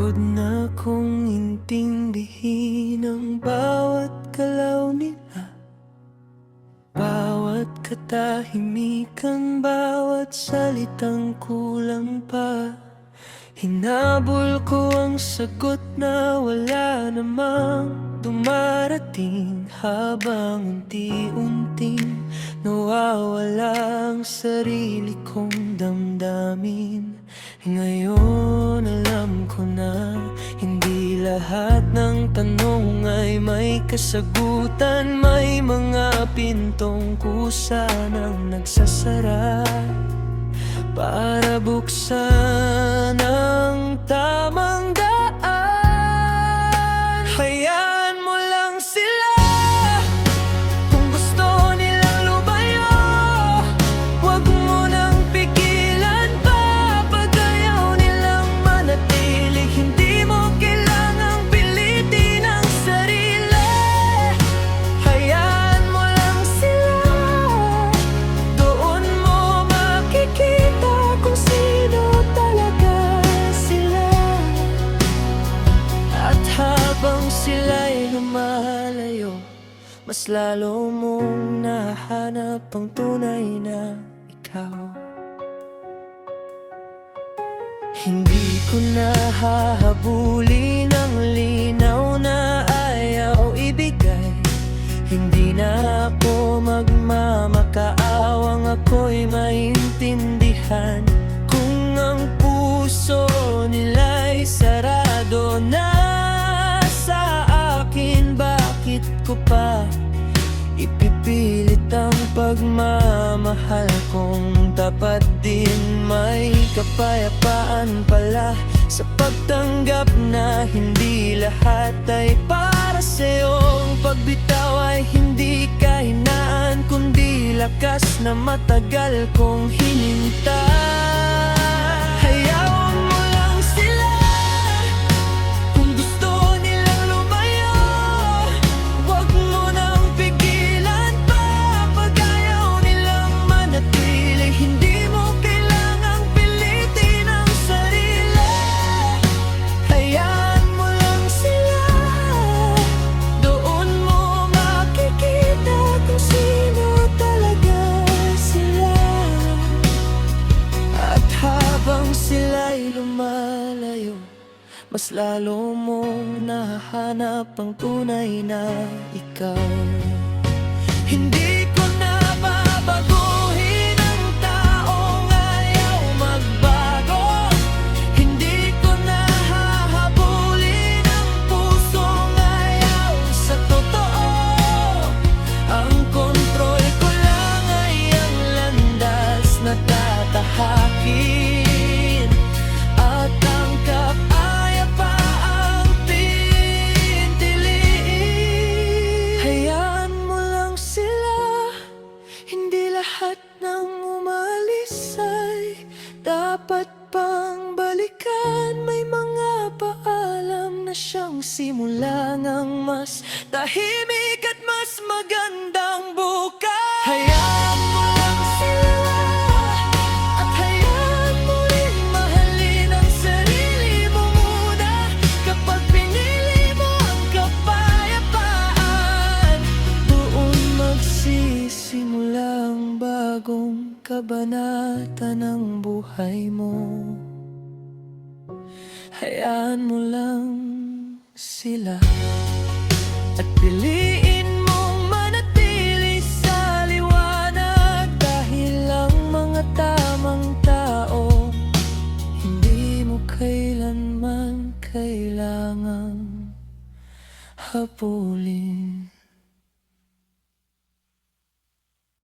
Pagod na kong intindihin ang bawat galaw nila, bawat katahimikan, bawat salitang kulang pa. Hinabol ko ang sagot na wala namang dumarating, habang unti-unting nawawala ang sarili kong damdamin. Ngayon alam ko na hindi lahat ng tanong ay may kasagutan. May mga pintong kusa nang nagsasara para buksan ang tamang daan. Hayaan mo lang sila kung gusto nilang lumayo. Huwag mo nang pigilan pa pag ayaw nilang manatili. Hindi mo kailangang pilitin ang sarili. Hayaan mo lang sila, doon mo makikita kung sino talaga sila. At habang sila'y lumalayo, mas lalo mong nahanap ang tunay na ikaw. Hindi ko na hahabulin ang linaw na ayaw ibigay. Hindi na ako magmamakaawang ako'y maintindihan. Kung ang puso nila'y sarado na sa akin, bakit ko pa ipipilit ang pagmamahal kung tapat din? May kapayapaan pala sa pagtanggap na hindi lahat ay para sa'yo. Ang pagbitaw ay hindi kahinaan, kundi lakas na matagal kong hinintay. Hayaan mo lang sila kung gusto nilang lumayo. Huwag mo nang pigilan pa pag ayaw nilang manatili. Hindi mo kailangang pilitin ang sarili. Hayaan mo lang sila, doon mo makikita kung sino talaga sila. At habang sila'y lumalayo, mas lalo mong nahanap ang tunay na ikaw. Hindi ko na babaguhin ang taong ayaw magbago. Hindi ko na hahabulin ang pusong ayaw sa totoo. Ang kontrol ko lang ay ang landas na tatahakin, at ang kapayapaang pipiliin. Hayaan mo lang sila, hindi lahat ng umalis ay dapat pang balikan. May mga paalam na siyang simulang ang mas tahimik at mas magandang bukas. Hayaan mo lang sila, at hayaan mo rin mahalin ang sarili mo muna. Kapag pinili mo ang kapayapaan, doon magsisimula ang bagong kabanata ng buhay mo. Hayaan mo lang sila, at piliin mong manatili sa liwanag. Dahil ang mga tamang tao hindi mo kailanman kailangang habulin.